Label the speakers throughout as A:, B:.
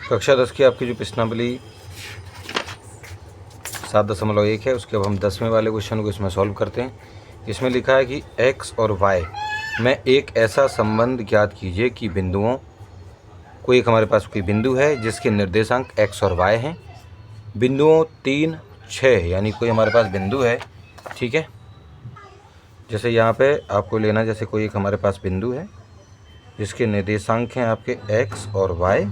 A: कक्षा 10 की आपकी जो प्रश्नावली 7.1 है, उसके अब हम 10वें वाले क्वेश्चन को इसमें सॉल्व करते हैं। इसमें लिखा है कि x और y में एक ऐसा संबंध ज्ञात कीजिए कि बिंदुओं कोई एक हमारे पास कोई बिंदु है जिसके निर्देशांक x और y हैं। बिंदुओं 3, 6 यानी कोई हमारे पास बिंदु है, ठीक है। जैसे यहाँ पे आपको लेना, जैसे कोई एक हमारे पास बिंदु है जिसके निर्देशांक हैं आपके x और y।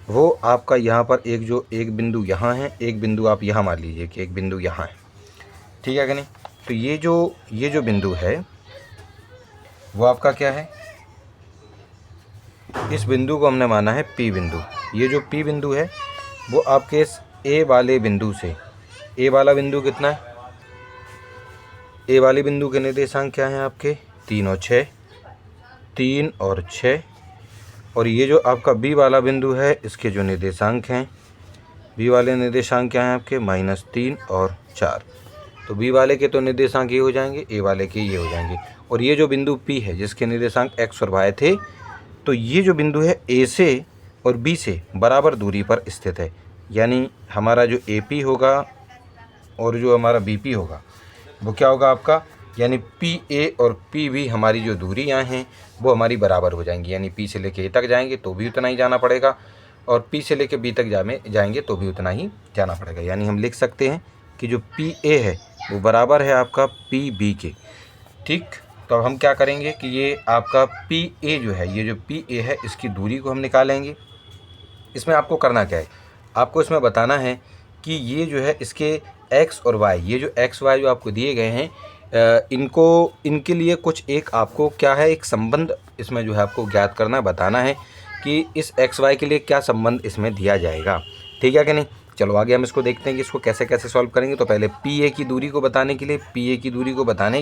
A: वो आपका यहाँ पर एक बिंदु यहाँ है, एक बिंदु आप यहाँ मान लीजिए कि एक बिंदु यहाँ है, ठीक है कि नहीं। तो ये जो बिंदु है वो आपका क्या है, इस बिंदु को हमने माना है P बिंदु। ये जो P बिंदु है वो आपके इस A वाले बिंदु से, A वाला बिंदु कितना है, A वाले बिंदु के निर्देशांक क्या हैं आपके 3 और 6, 3 और 6। और ये जो आपका B वाला बिंदु है इसके जो निर्देशांक हैं, B वाले निर्देशांक क्या हैं आपके -3 और 4। तो B वाले के तो निर्देशांक ये हो जाएंगे, A वाले के ये हो जाएंगे। और ये जो बिंदु P है जिसके निर्देशांक x और y थे, तो ये जो बिंदु है A से और B से बराबर दूरी पर स्थित है। यानी हमारा जो AP होगा और जो हमारा BP होगा वो क्या होगा आपका, यानी PA और PB हमारी जो दूरियां हैं वो हमारी बराबर हो जाएंगी। यानी P से लेके A तक जाएंगे तो भी उतना ही जाना पड़ेगा, और P से लेके B तक जाएंगे तो भी उतना ही जाना पड़ेगा। यानी हम लिख सकते हैं कि जो PA है वो बराबर है आपका PB के, ठीक। तो अब हम क्या करेंगे कि ये आपका PA जो है, ये जो PA है इसकी दूरी को हम निकालेंगे। इसमें आपको करना क्या है, आपको इसमें बताना है कि ये जो है इसके x और y, ये जो x y जो आपको दिए गए हैं, इनके लिए कुछ एक आपको क्या है, एक संबंध इसमें जो है आपको ज्ञात करना, बताना है कि इस x y के लिए क्या संबंध इसमें दिया जाएगा, ठीक है कि नहीं। चलो आगे हम इसको देखते हैं कि इसको कैसे कैसे सॉल्व करेंगे। तो पहले PA की दूरी को बताने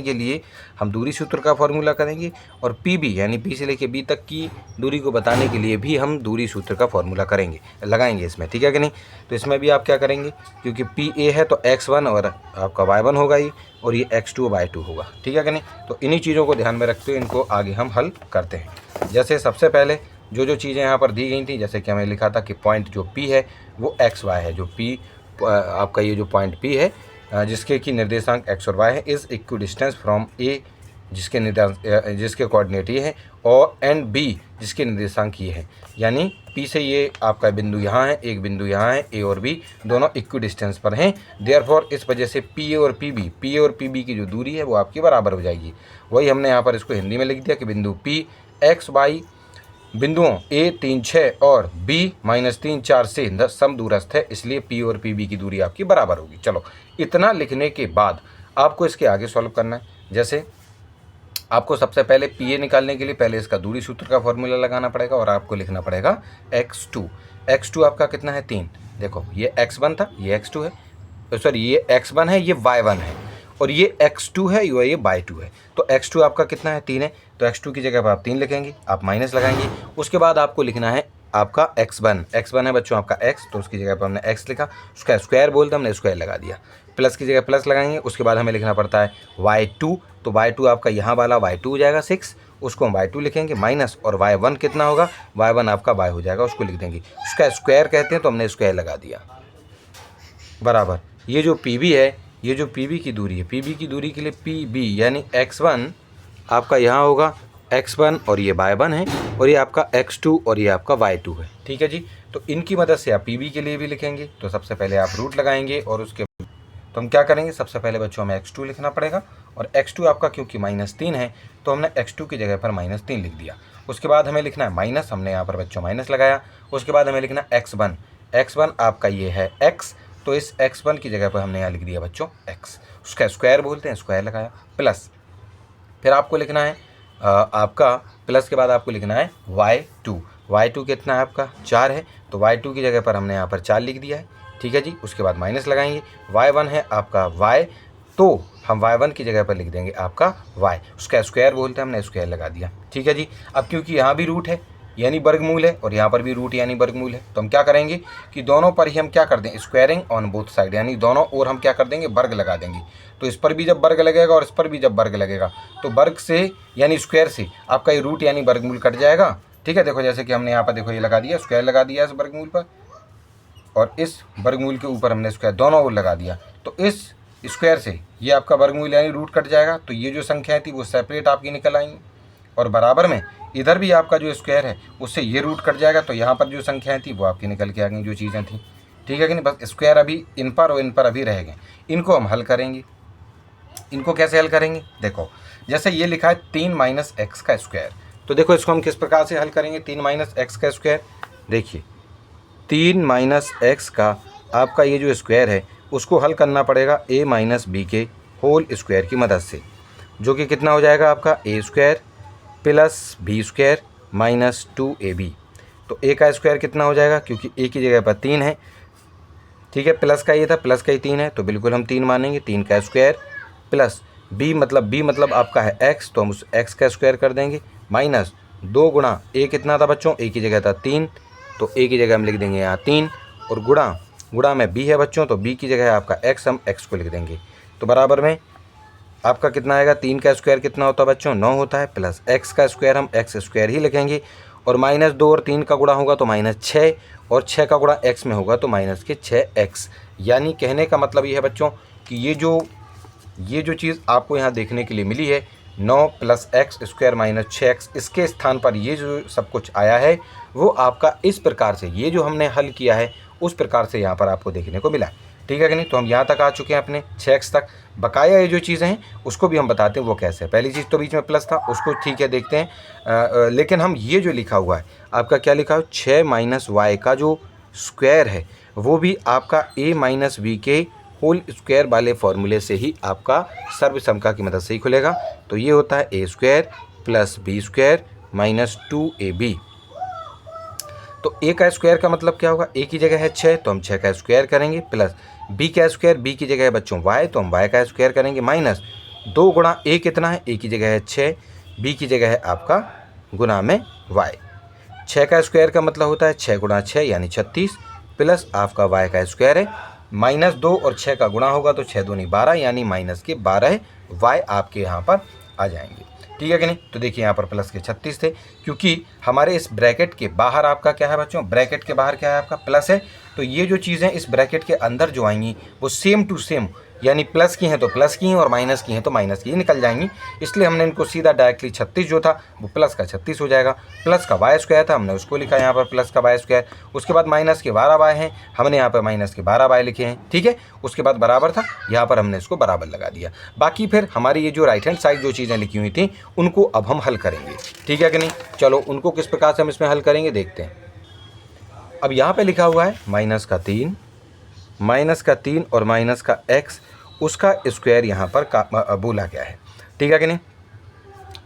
A: के लिए हम दूरी सूत्र का फॉर्मूला करेंगे, और PB यानी P से लेके B तक की दूरी को बताने के लिए भी हम दूरी सूत्र का फॉर्मूला लगाएंगे इसमें, ठीक है कि नहीं। तो इसमें भी आप क्या करेंगे, क्योंकि PA है तो x1 और आपका y1 होगा ये, और ये x2 और y2 होगा, ठीक है कि नहीं। तो इन्हीं चीज़ों को ध्यान में रखते हुए इनको आगे हम हल करते हैं। जैसे सबसे पहले जो चीज़ें यहाँ पर दी गई थी, जैसे कि हमें लिखा था कि पॉइंट जो P है वो x y है। जो P आपका ये जो पॉइंट P है जिसके की निर्देशांक x और y है, इज़ इक्विडिस्टेंस फ्रॉम A जिसके कोऑर्डिनेट ये है, और एंड B जिसके निर्देशांक ये है। यानी P से ये आपका बिंदु यहाँ है, एक बिंदु यहाँ है, A और B दोनों इक्विडिस्टेंस पर हैं। देयरफॉर इस वजह से PA और PB की जो दूरी है वो आपकी बराबर हो जाएगी। वही हमने यहाँ पर इसको हिंदी में लिख दिया कि बिंदु P x y बिंदुओं A 3 6 और B -3 4 से समदूरस्थ है, इसलिए P और PB की दूरी आपकी बराबर होगी। चलो इतना लिखने के बाद आपको इसके आगे सॉल्व करना है। जैसे आपको सबसे पहले PA निकालने के लिए पहले इसका दूरी सूत्र का फॉर्मूला लगाना पड़ेगा, और आपको लिखना पड़ेगा x2 आपका कितना है 3। देखो ये x1 था, ये x2 है, सॉरी ये x1 है, ये y1 है, और ये x2 है, ये y2 है। तो x2 आपका कितना है 3 है, तो x2 की जगह पर आप 3 लिखेंगे, आप माइनस लगाएंगे। उसके बाद आपको लिखना है आपका x1 है बच्चों आपका x, तो उसकी जगह पर हमने x लिखा, उसका स्क्वायर बोलते हमने स्क्वायर लगा दिया। प्लस की जगह प्लस लगाएंगे, उसके बाद हमें लिखना पड़ता है y2, तो y2 आपका यहाँ वाला y2 हो जाएगा 6, उसको हम y2 लिखेंगे माइनस, और y1 कितना होगा, y1 आपका y हो जाएगा, उसको लिख देंगे। उसका स्क्वायर कहते हैं तो हमने स्क्वायर लगा दिया, बराबर। ये जो PB है, ये जो PB की दूरी है, PB की दूरी के लिए PB यानी x1 आपका यहाँ होगा x1 और ये y1 है, और ये आपका x2 और ये आपका y2 है, ठीक है जी। तो इनकी मदद से आप PB के लिए भी लिखेंगे। तो सबसे पहले आप रूट लगाएंगे, और उसके तो हम क्या करेंगे, सबसे पहले बच्चों हमें x2 लिखना पड़ेगा, और x2 आपका क्योंकि -3 है तो हमने x2 की जगह पर -3 लिख दिया। उसके बाद हमें लिखना है माइनस, हमने यहाँ पर बच्चों माइनस लगाया। उसके बाद हमें लिखना x1 आपका ये है x, तो इस x1 की जगह पर हमने यहाँ लिख दिया बच्चों x, उसका स्क्वायर बोलते हैं, स्क्वायर लगाया, प्लस फिर आपको लिखना है आपका प्लस के बाद आपको लिखना है y2 कितना है आपका 4 है, तो y2 की जगह पर हमने यहाँ पर 4 लिख दिया है, ठीक है जी। उसके बाद माइनस लगाएंगे, y1 है आपका y, तो हम y1 की जगह पर लिख देंगे आपका y, उसका स्क्वायर बोलते हैं, हमने स्क्वायर लगा दिया, ठीक है जी। अब क्योंकि यहाँ भी रूट है यानी वर्गमूल है, और यहाँ पर भी रूट यानी वर्गमूल है, तो हम क्या करेंगे कि दोनों पर ही हम क्या कर दें, स्क्वायरिंग ऑन बोथ साइड, यानी दोनों ओर हम क्या कर देंगे, वर्ग लगा देंगे। तो इस पर भी जब वर्ग लगेगा और इस पर भी जब वर्ग लगेगा, तो वर्ग से यानी स्क्वायर से आपका ये रूट यानी वर्गमूल कट जाएगा, ठीक है। देखो जैसे कि हमने यहाँ पर देखो ये लगा दिया, स्क्वायर लगा दिया इस वर्गमूल पर, और इस वर्गमूल के ऊपर हमने स्क्वायर दोनों ओर लगा दिया। तो इस स्क्वायर से ये आपका वर्गमूल यानी रूट कट जाएगा, तो ये जो संख्याएं थी वो सेपरेट आपकी निकल आएंगी, और बराबर में इधर भी आपका जो स्क्वायर है उससे ये रूट कट जाएगा, तो यहाँ पर जो संख्याएं थी वो आपकी निकल के आ गई, जो चीज़ें थी। ठीक है कि नहीं। बस स्क्वायर अभी इन पर और इन पर अभी रह गए, इनको हम हल करेंगे। इनको कैसे हल करेंगे, देखो जैसे ये लिखा है 3 माइनस एक्स का स्क्वायर, तो देखो इसको हम किस प्रकार से हल करेंगे। 3 माइनस एक्स का स्क्वायर, देखिए 3 माइनस एक्स का आपका ये जो स्क्वायर है उसको हल करना पड़ेगा ए माइनस बी के होल स्क्वायर की मदद से, जो कि कितना हो जाएगा आपका A square plus B square minus 2ab। तो ए का स्क्वायर कितना हो जाएगा, क्योंकि ए की जगह पर 3 है, ठीक है, प्लस का ये था, प्लस का ही 3 है, तो बिल्कुल हम 3 मानेंगे। 3 का स्क्वायर प्लस बी मतलब आपका है एक्स, तो हम उस एक्स का स्क्वायर कर देंगे, माइनस 2 गुणा ए कितना था बच्चों, ए की जगह था 3, तो ए की जगह हम लिख देंगे यहाँ 3, और गुणा में बी है बच्चों, तो बी की जगह है आपका एक्स, हम एक्स को लिख देंगे। तो बराबर में आपका कितना आएगा, 3 का स्क्वायर कितना होता है बच्चों, 9 होता है, प्लस एक्स का स्क्वायर हम एक्स स्क्वायर ही लिखेंगे, और माइनस 2 और 3 का गुणा होगा तो माइनस 6, और 6 का गुणा एक्स में होगा तो माइनस के 6x। यानी कहने का मतलब ये है बच्चों कि ये जो चीज़ आपको यहाँ देखने के लिए मिली है 9 plus x square minus 6x, इसके स्थान पर ये जो सब कुछ आया है वो आपका इस प्रकार से, ये जो हमने हल किया है उस प्रकार से यहाँ पर आपको देखने को मिला है। ठीक है कि नहीं। तो हम यहाँ तक आ चुके हैं अपने 6x तक। बकाया ये जो चीज़ें हैं उसको भी हम बताते हैं वो कैसे है। पहली चीज़ तो बीच में प्लस था, उसको ठीक है देखते हैं, लेकिन हम ये जो लिखा हुआ है आपका क्या लिखा है, 6 माइनस वाई का जो स्क्वायर है वो भी आपका ए माइनस बी के होल स्क्वायर वाले फॉर्मूले से ही आपका सर्वसमता की मदद से ही खुलेगा। तो ये होता है A square plus B square minus 2ab। तो ए का स्क्वायर का मतलब क्या होगा, ए की जगह है 6 तो हम 6 का स्क्वायर करेंगे, प्लस बी का स्क्वायर, बी की जगह है बच्चों वाई तो हम वाई का स्क्वायर करेंगे, माइनस 2 गुणा ए कितना है, ए की जगह है 6, बी की जगह है आपका गुणा में वाई। 6 का स्क्वायर का मतलब होता है 6 गुणा 6 यानी 36, प्लस आपका वाई का स्क्वायर है, माइनस 2 और 6 का गुणा होगा तो 6 दूनी 12 यानी माइनस के 12 वाई आपके यहाँ पर आ जाएंगे। ठीक है कि नहीं। तो देखिए यहाँ पर प्लस के 36 थे, क्योंकि हमारे इस ब्रैकेट के बाहर आपका क्या है बच्चों, ब्रैकेट के बाहर क्या है आपका प्लस है, तो ये जो चीज़ें इस ब्रैकेट के अंदर जो आएंगी वो सेम टू सेम, यानी प्लस की हैं तो प्लस की हैं और माइनस की हैं तो माइनस की ही निकल जाएंगी। इसलिए हमने इनको सीधा डायरेक्टली 36 जो था वो प्लस का 36 हो जाएगा। प्लस का वाई स्क्वायर था, हमने उसको लिखा यहाँ पर प्लस का वाई स्क्वायर, उसके बाद माइनस के 12 वाई हैं, हमने यहाँ पर माइनस के 12 वाई लिखे हैं। ठीक है, उसके बाद बराबर था, यहाँ पर हमने इसको बराबर लगा दिया। बाकी फिर हमारी ये जो राइट हैंड साइड जो चीज़ें लिखी हुई थी उनको अब हम हल करेंगे। ठीक है कि नहीं। चलो उनको किस प्रकार से हम इसमें हल करेंगे देखते हैं। अब यहाँ पे लिखा हुआ है माइनस का 3 और माइनस का x, उसका स्क्वायर यहाँ पर बोला गया है। ठीक है कि नहीं।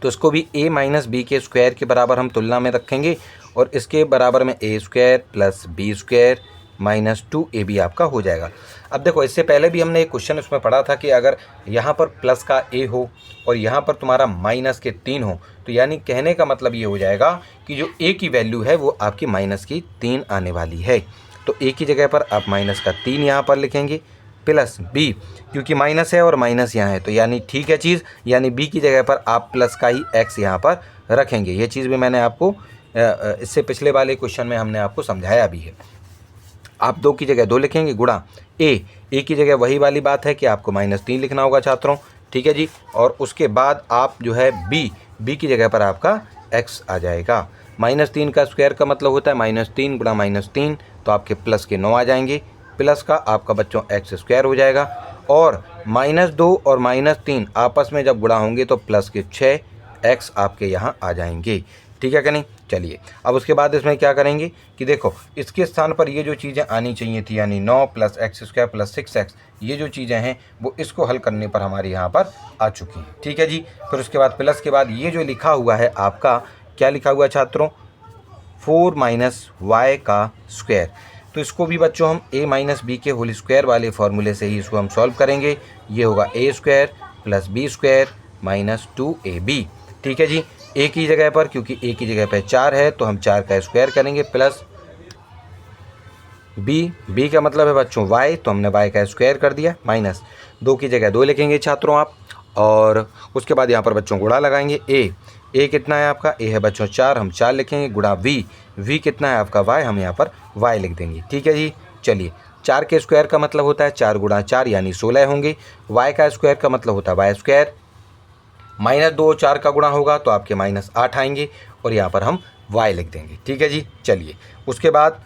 A: तो इसको भी a माइनस बी के स्क्वायर के बराबर हम तुलना में रखेंगे, और इसके बराबर में a square plus B square minus 2ab आपका हो जाएगा। अब देखो इससे पहले भी हमने एक क्वेश्चन उसमें पढ़ा था कि अगर यहाँ पर प्लस का a हो और यहाँ पर तुम्हारा माइनस के 3 हो, तो यानी कहने का मतलब ये हो जाएगा कि जो a की वैल्यू है वो आपकी माइनस की 3 आने वाली है। तो a की जगह पर आप माइनस का 3 यहाँ पर लिखेंगे, प्लस b, क्योंकि माइनस है और माइनस यहाँ है तो यानी ठीक है चीज़, यानी b की जगह पर आप प्लस का ही x यहाँ पर रखेंगे। ये चीज़ भी मैंने आपको इससे पिछले वाले क्वेश्चन में हमने आपको समझाया भी है। आप 2 की जगह 2 लिखेंगे, गुणा a की जगह वही वाली बात है कि आपको -3 लिखना होगा छात्रों। ठीक है जी। और उसके बाद आप जो है b की जगह पर आपका x आ जाएगा। -3 का स्क्वायर का मतलब होता है -3 गुणा -3, तो आपके प्लस के 9 आ जाएंगे, प्लस का आपका बच्चों x स्क्वायर हो जाएगा, और -2 और -3 आपस में जब गुणा होंगे तो प्लस के 6x आपके यहाँ आ जाएंगे। ठीक है कि नहीं। चलिए अब उसके बाद इसमें क्या करेंगे कि देखो इसके स्थान पर ये जो चीज़ें आनी चाहिए थी, यानी 9 plus x square plus 6x, ये जो चीज़ें हैं वो इसको हल करने पर हमारे यहाँ पर आ चुकी हैं। ठीक है जी। फिर उसके बाद प्लस के बाद ये जो लिखा हुआ है आपका, क्या लिखा हुआ है छात्रों, 4 माइनस वाई का स्क्वायर, तो इसको भी बच्चों हम a माइनस बी के होल स्क्वायर वाले फॉर्मूले से ही इसको हम सॉल्व करेंगे। ये होगा a square plus B square minus 2ab। ठीक है जी। a की जगह पर, क्योंकि a की जगह पर 4 है तो हम 4 का स्क्वायर करेंगे, प्लस b का मतलब है बच्चों y, तो हमने y का स्क्वायर कर दिया, माइनस 2 की जगह 2 लिखेंगे छात्रों आप, और उसके बाद यहाँ पर बच्चों गुणा लगाएंगे। ए कितना है आपका, ए है बच्चों 4, हम 4 लिखेंगे, गुणा वी कितना है आपका वाई, हम यहाँ पर वाई लिख देंगे। ठीक है जी। चलिए 4 के स्क्वायर का मतलब होता है 4 गुणा 4 यानी 16 होंगे। वाई का स्क्वायर का मतलब होता है वाई स्क्वायर, -2 4 का गुणा होगा तो आपके -8 आएंगे और यहाँ पर हम वाई लिख देंगे। ठीक है जी। चलिए उसके बाद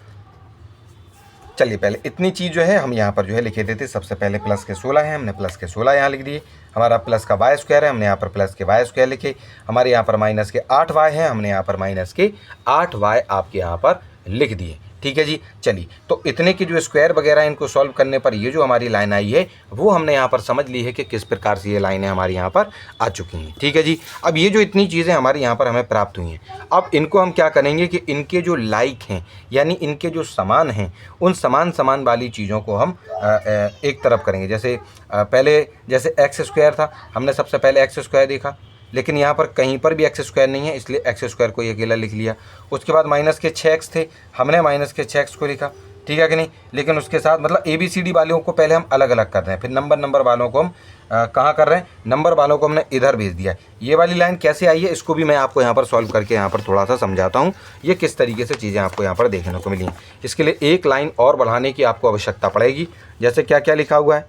A: चलिए पहले इतनी चीज़ जो है हम यहाँ पर जो है लिखे देते। सबसे पहले प्लस के 16 है, हमने प्लस के 16 यहाँ लिख दिए। हमारा प्लस का वाई स्क्वायर है, हमने यहाँ पर प्लस के वाई स्क्वायर लिखे। हमारे यहाँ पर माइनस के 8 वाई है, हमने यहाँ पर माइनस के 8 वाई आपके यहाँ पर लिख दिए। ठीक है जी। चलिए तो इतने की जो स्क्वायर वगैरह इनको सॉल्व करने पर ये जो हमारी लाइन आई है वो हमने यहाँ पर समझ ली है कि किस प्रकार से ये लाइनें हमारी यहाँ पर आ चुकी हैं। ठीक है जी। अब ये जो इतनी चीज़ें हमारी यहाँ पर हमें प्राप्त हुई हैं, अब इनको हम क्या करेंगे कि इनके जो लाइक हैं यानी इनके जो समान हैं उन समान वाली चीज़ों को हम एक तरफ करेंगे। जैसे पहले जैसे एक्स स्क्वायर था, हमने सबसे पहले एक्स स्क्वायर देखा, लेकिन यहाँ पर कहीं पर भी एक्स स्क्वायर नहीं है इसलिए एक्स स्क्वायर को अकेला लिख लिया। उसके बाद माइनस के 6x थे, हमने माइनस के 6x को लिखा। ठीक है कि नहीं। लेकिन उसके साथ मतलब ABCD वालों को पहले हम अलग अलग कर रहे हैं, फिर नंबर वालों को हम कहाँ कर रहे हैं, नंबर वालों को हमने इधर भेज दिया। ये वाली लाइन कैसे आई है इसको भी मैं आपको यहाँ पर सॉल्व करके यहाँ पर थोड़ा सा समझाता हूँ, ये किस तरीके से चीज़ें आपको यहाँ पर देखने को मिली हैं। इसके लिए एक लाइन और बढ़ाने की आपको आवश्यकता पड़ेगी। जैसे क्या क्या लिखा हुआ है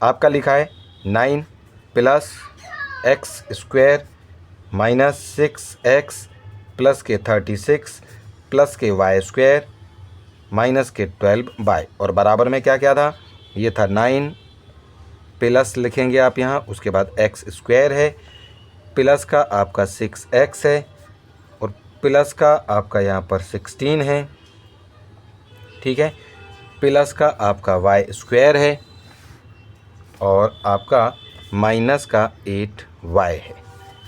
A: आपका, लिखा है 9 + x स्क्वायर -6x प्लस के 36 प्लस के y स्क्वायर माइनस के 12y, और बराबर में क्या क्या था, ये था 9 प्लस लिखेंगे आप यहाँ, उसके बाद x स्क्वायर है, प्लस का आपका 6x है और प्लस का आपका यहाँ पर 16 है। ठीक है। प्लस का आपका y स्क्वायर है और आपका माइनस का 8y है।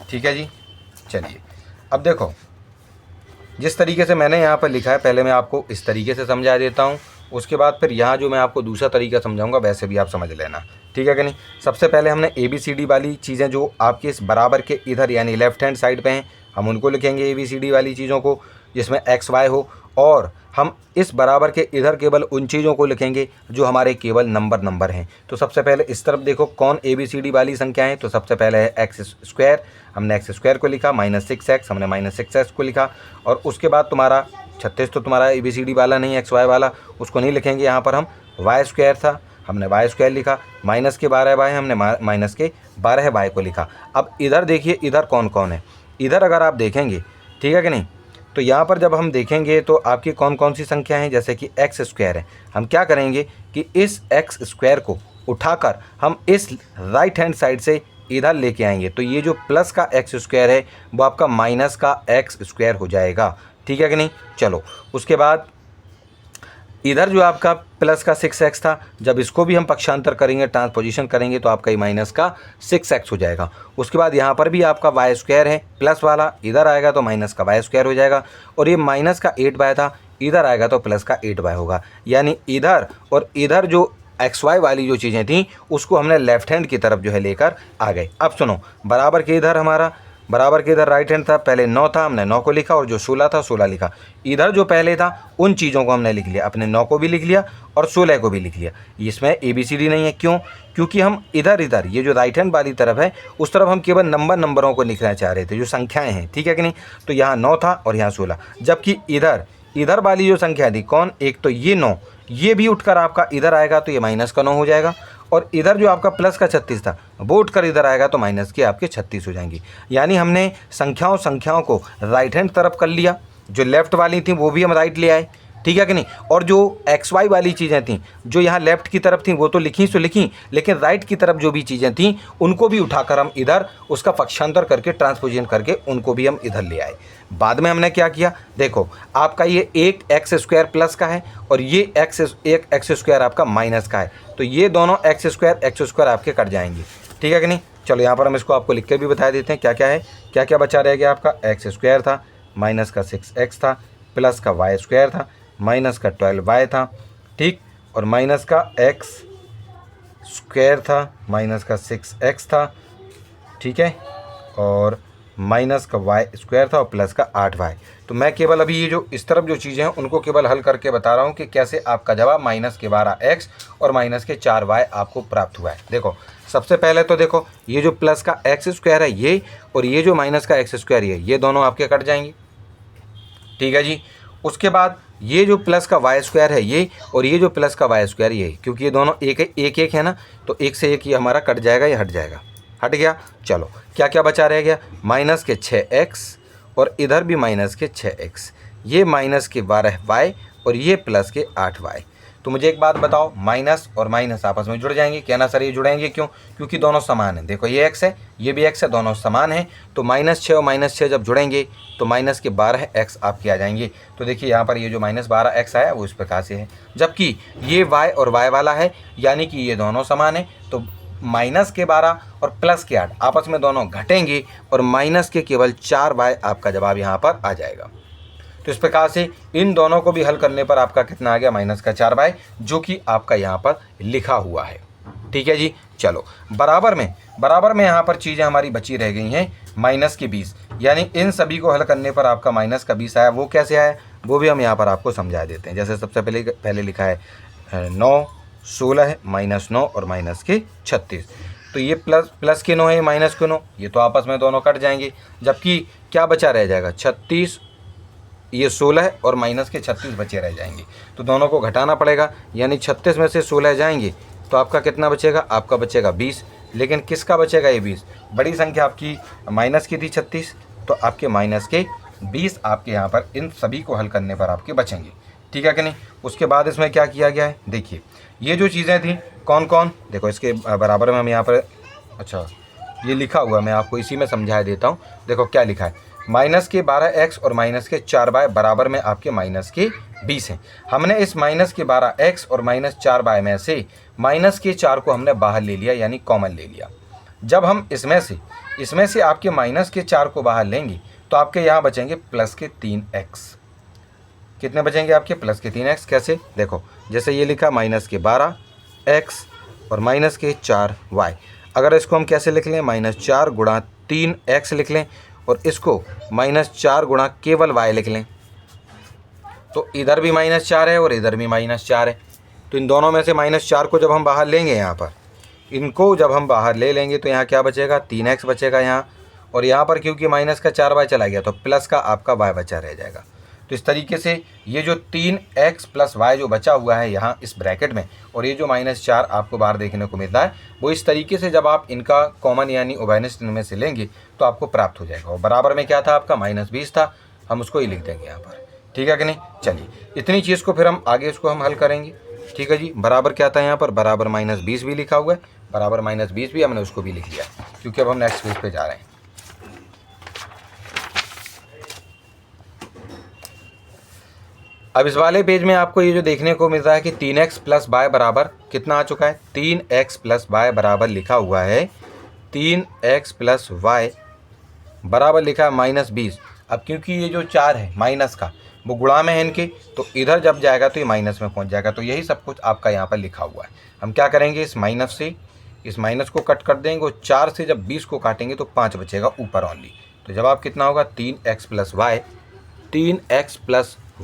A: ठीक है जी। चलिए अब देखो जिस तरीके से मैंने यहाँ पर लिखा है पहले मैं आपको इस तरीके से समझा देता हूँ, उसके बाद फिर यहाँ जो मैं आपको दूसरा तरीका समझाऊंगा वैसे भी आप समझ लेना। ठीक है कि नहीं। सबसे पहले हमने ABCD वाली चीज़ें जो आपके इस बराबर के इधर यानी लेफ्ट हैंड साइड पे हैं हम उनको लिखेंगे ABCD वाली चीज़ों को जिसमें XY हो, और हम इस बराबर के इधर केवल उन चीज़ों को लिखेंगे जो हमारे केवल नंबर हैं। तो सबसे पहले इस तरफ देखो कौन ABCD वाली संख्या है, तो सबसे पहले है एक्स स्क्वायर, हमने एक्स स्क्वायर को लिखा, -6x हमने -6x को लिखा, और उसके बाद तुम्हारा 36 तो तुम्हारा ABCD वाला नहीं XY वाला, उसको नहीं लिखेंगे। यहाँ पर हम वाई स्क्वायर था, हमने वाई स्क्वायर लिखा, माइनस के 12y हमने माइनस के 12y को लिखा। अब इधर देखिए इधर कौन कौन है, इधर अगर आप देखेंगे ठीक है कि नहीं, तो यहाँ पर जब हम देखेंगे तो आपकी कौन कौन सी संख्या हैं, जैसे कि एक्स स्क्वायर है, हम क्या करेंगे कि इस एक्स स्क्वायर को उठाकर हम इस राइट हैंड साइड से इधर लेके आएंगे, तो ये जो प्लस का एक्स स्क्वायर है वो आपका माइनस का एक्स स्क्वायर हो जाएगा। ठीक है कि नहीं। चलो उसके बाद इधर जो आपका प्लस का 6x था, जब इसको भी हम पक्षांतर करेंगे ट्रांसपोजिशन करेंगे तो आपका ये माइनस का 6x हो जाएगा। उसके बाद यहाँ पर भी आपका वाई स्क्वायर है प्लस वाला, इधर आएगा तो माइनस का वाई स्क्वायर हो जाएगा, और ये माइनस का 8y था, इधर आएगा तो प्लस का 8y होगा। यानी इधर और इधर जो XY वाली जो चीज़ें थी उसको हमने लेफ्ट हैंड की तरफ जो है लेकर आ गए। अब सुनो बराबर के इधर हमारा बराबर के इधर राइट हैंड था, पहले 9 था हमने 9 को लिखा, और जो 16 था 16 लिखा। इधर जो पहले था उन चीज़ों को हमने लिख लिया, अपने 9 को भी लिख लिया और 16 को भी लिख लिया। इसमें ABCD नहीं है, क्यों, क्योंकि हम इधर ये जो राइट हैंड वाली तरफ है उस तरफ हम केवल नंबरों को लिखना चाह रहे थे, जो संख्याएँ हैं। ठीक है कि नहीं। तो यहाँ 9 था और यहाँ 16, जबकि इधर वाली जो संख्या थी कौन, एक तो ये 9, ये भी उठकर आपका इधर आएगा तो ये माइनस का 9 हो जाएगा, और इधर जो आपका प्लस का 36 था वो उठकर इधर आएगा तो माइनस के आपके 36 हो जाएंगी। यानी हमने संख्याओं को राइट हैंड तरफ कर लिया, जो लेफ़्ट वाली थी वो भी हम राइट ले आए। ठीक है कि नहीं। और जो XY वाली चीज़ें थीं जो यहाँ लेफ़्ट की तरफ थीं वो तो लिखी, लेकिन राइट की तरफ जो भी चीज़ें थीं उनको भी उठाकर हम इधर उसका पक्षांतर करके ट्रांसपोजिशन करके उनको भी हम इधर ले आए। बाद में हमने क्या किया, देखो आपका ये एक एक्स स्क्वायर प्लस का है और ये एक एक्स स्क्वायर आपका माइनस का है, तो ये दोनों एक्स स्क्वायर आपके कट जाएंगे। ठीक है कि नहीं। चलो यहाँ पर हम इसको आपको लिख के भी बता देते हैं क्या क्या है, क्या क्या बचा रह गया आपका, एक्स स्क्वायर था, माइनस का 6x था, प्लस का वाई स्क्वायर था, माइनस का 12y था, ठीक, और माइनस का x स्क्वायर था, माइनस का 6x था, ठीक है, और माइनस का y स्क्वायर था और प्लस का 8y। तो मैं केवल अभी ये जो इस तरफ जो चीज़ें हैं उनको केवल हल करके बता रहा हूँ कि कैसे आपका जवाब -12x और -4y आपको प्राप्त हुआ है। देखो सबसे पहले तो देखो ये जो प्लस का एक्स स्क्वायर है ये, और ये जो माइनस का एक्स स्क्वायर ये दोनों आपके कट जाएंगे, ठीक है जी। उसके बाद ये जो प्लस का वाई स्क्वायर है ये, और ये जो प्लस का वाई स्क्वायर ये, क्योंकि ये दोनों एक है ना, तो एक से एक ये हमारा कट जाएगा, ये हट जाएगा, हट गया। चलो क्या क्या बचा रह गया, माइनस के 6x और इधर भी माइनस के 6x, ये माइनस के 12y और ये प्लस के 8y। तो मुझे एक बात बताओ, माइनस और माइनस आपस में जुड़ जाएंगे? कहना सर ये जुड़ेंगे क्यों? क्योंकि दोनों समान हैं। देखो ये x है, ये भी x है, दोनों समान हैं। तो -6 और -6 जब जुड़ेंगे तो माइनस के 12x आपके आ जाएंगे। तो देखिए यहाँ पर ये जो -12x आया वो इस प्रकार से है, जबकि ये y और y वाला है, यानी कि ये दोनों समान है। तो माइनस के 12 और प्लस के 8 आपस में दोनों घटेंगे और माइनस के केवल 4y आपका जवाब यहाँ पर आ जाएगा। तो इस प्रकार से इन दोनों को भी हल करने पर आपका कितना आ गया, माइनस का 4y, जो कि आपका यहाँ पर लिखा हुआ है, ठीक है जी। चलो बराबर में यहाँ पर चीज़ें हमारी बची रह गई हैं, माइनस के 20, यानी इन सभी को हल करने पर आपका माइनस का 20 आया। वो कैसे आया वो भी हम यहाँ पर आपको समझा देते हैं। जैसे सबसे पहले लिखा है 9, 16 -9 और माइनस के 36। तो ये प्लस के 9 है, माइनस के 9, ये तो आपस में दोनों कट जाएंगे, जबकि क्या बचा रह जाएगा, 36, ये 16 और माइनस के 36 बचे रह जाएंगे। तो दोनों को घटाना पड़ेगा, यानी 36 में से 16 जाएंगे तो आपका कितना बचेगा, आपका बचेगा 20। लेकिन किसका बचेगा ये 20? बड़ी संख्या आपकी माइनस की थी 36, तो आपके माइनस के 20 आपके यहाँ पर इन सभी को हल करने पर आपके बचेंगे, ठीक है कि नहीं। उसके बाद इसमें क्या किया गया है, देखिए ये जो चीज़ें थी कौन कौन, देखो इसके बराबर में हम यहाँ पर, अच्छा ये लिखा हुआ, मैं आपको इसी में समझा देता हूँ। देखो क्या लिखा है, माइनस के 12x और माइनस के 4y बराबर में आपके माइनस के 20 हैं। हमने इस माइनस के 12x और माइनस 4y में से माइनस के 4 को हमने बाहर ले लिया, यानी कॉमन ले लिया। जब हम इसमें से आपके माइनस के 4 को बाहर लेंगे तो आपके यहाँ बचेंगे प्लस के 3x। कितने बचेंगे आपके, प्लस के 3x। कैसे, देखो जैसे ये लिखा माइनस के 12x और माइनस के 4y, अगर इसको हम कैसे लिख लें, -4 गुणा 3x लिख लें, और इसको -4 गुणा केवल y लिख लें। तो इधर भी -4 है और इधर भी -4 है। तो इन दोनों में से -4 को जब हम बाहर लेंगे, यहाँ पर इनको जब हम बाहर ले लेंगे तो यहाँ क्या बचेगा, 3x बचेगा यहाँ, और यहाँ पर क्योंकि माइनस का 4y चला गया तो प्लस का आपका y बचा रह जाएगा। तो इस तरीके से ये जो 3x + y जो बचा हुआ है यहाँ इस ब्रैकेट में, और ये जो -4 आपको बाहर देखने को मिलता है, वो इस तरीके से जब आप इनका कॉमन यानी उभयनिष्ठ में से लेंगे तो आपको प्राप्त हो जाएगा। और बराबर में क्या था आपका, -20 था, हम उसको ही लिख देंगे यहाँ पर, ठीक है कि नहीं। चलिए इतनी चीज़ को फिर हम आगे इसको हम हल करेंगे, ठीक है जी। बराबर क्या था यहाँ पर, बराबर -20 भी लिखा हुआ है, बराबर -20 भी हमने उसको भी लिख लिया, क्योंकि अब हम नेक्स्ट पेज पे जा रहे हैं। अब इस वाले पेज में आपको ये जो देखने को मिल रहा है कि 3x + y बराबर कितना आ चुका है, 3x + y बराबर लिखा हुआ है, 3x + y बराबर लिखा है -20। अब क्योंकि ये जो 4 है माइनस का वो गुणा में है इनके, तो इधर जब जाएगा तो ये माइनस में पहुंच जाएगा। तो यही सब कुछ आपका यहाँ पर लिखा हुआ है। हम क्या करेंगे, इस माइनस से इस माइनस को कट कर देंगे, और 4 से जब 20 को काटेंगे तो 5 बचेगा ऊपर ओनली। तो जवाब कितना होगा, 3x +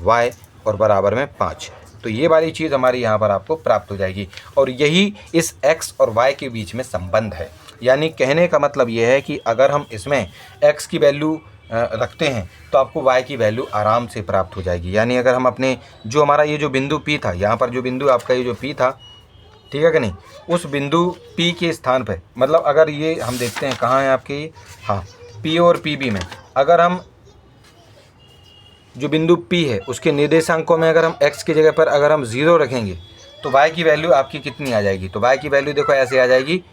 A: y और बराबर में 5। तो ये वाली चीज़ हमारी यहाँ पर आपको प्राप्त हो जाएगी, और यही इस x और y के बीच में संबंध है। यानी कहने का मतलब ये है कि अगर हम इसमें x की वैल्यू रखते हैं तो आपको y की वैल्यू आराम से प्राप्त हो जाएगी। यानी अगर हम अपने जो हमारा ये जो बिंदु P था, यहाँ पर जो बिंदु आपका ये जो P था, ठीक है कि नहीं, उस बिंदु P के स्थान पर, मतलब अगर ये हम देखते हैं कहाँ है आपके ये, हाँ P और PB में, अगर हम जो बिंदु P है उसके निर्देशांकों में अगर हम x की जगह पर अगर हम 0 रखेंगे तो y की वैल्यू आपकी कितनी आ जाएगी। तो y की वैल्यू देखो ऐसे आ जाएगी,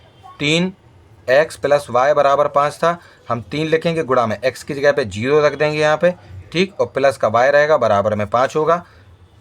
A: 3x + y बराबर 5 था, हम 3 लिखेंगे, गुणा में x की जगह पे 0 रख देंगे यहाँ पे, ठीक, और प्लस का y रहेगा, बराबर में 5 होगा,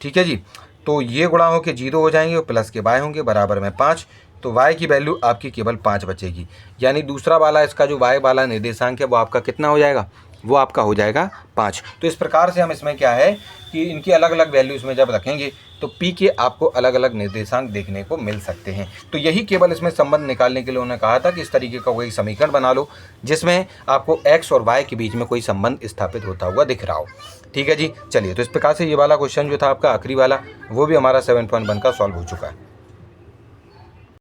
A: ठीक है जी। तो ये गुणा होकर 0 हो जाएंगे और प्लस के y होंगे, बराबर में 5। तो y की वैल्यू आपकी केवल 5 बचेगी। यानी दूसरा वाला इसका जो y वाला निर्देशांक है वो आपका कितना हो जाएगा, वो आपका हो जाएगा 5। तो इस प्रकार से हम इसमें क्या है कि इनकी अलग अलग वैल्यूज़ में जब रखेंगे तो P के आपको अलग अलग निर्देशांक देखने को मिल सकते हैं। तो यही केवल इसमें संबंध निकालने के लिए उन्होंने कहा था कि इस तरीके का कोई समीकरण बना लो जिसमें आपको x और y के बीच में कोई संबंध स्थापित होता हुआ दिख रहा हो, ठीक है जी। चलिए, तो इस प्रकार से ये वाला क्वेश्चन जो था आपका आखिरी वाला, वो भी हमारा 7.1 का सॉल्व हो चुका है।